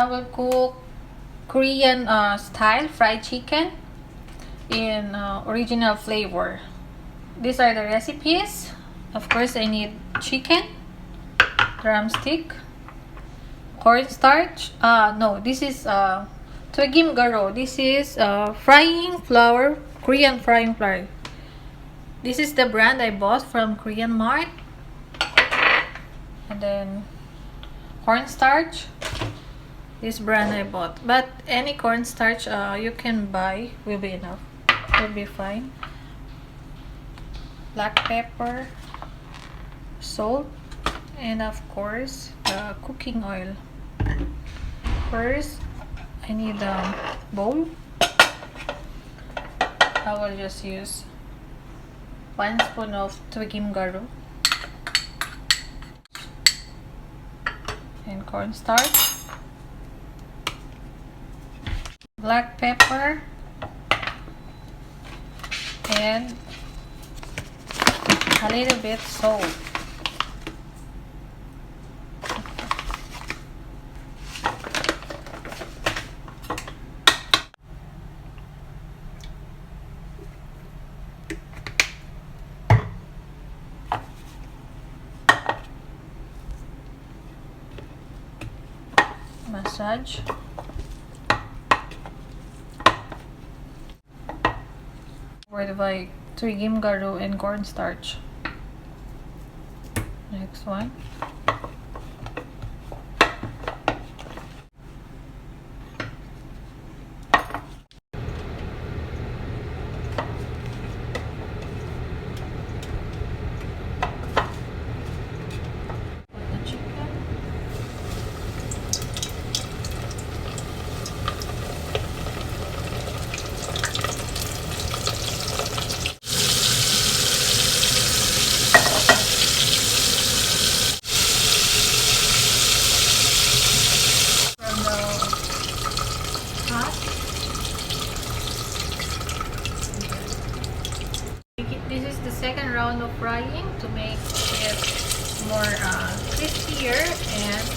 I will cook Korean style fried chicken in original flavor. These are the recipes. Of course, I need chicken, drumstick, cornstarch. No, this is twagim garo. This is frying flour, Korean frying flour. This is the brand I bought from Korean Mart. And then cornstarch. This brand I bought, but any cornstarch you can buy will be enough. Will be fine. Black pepper, salt, and of course cooking oil. First, I need a bowl. I will just use 1 spoon of twagim garo and cornstarch, black pepper, and a little bit salt. Massage. With by twagim garo and cornstarch. Next one. This is the second round of frying to make it more crispier and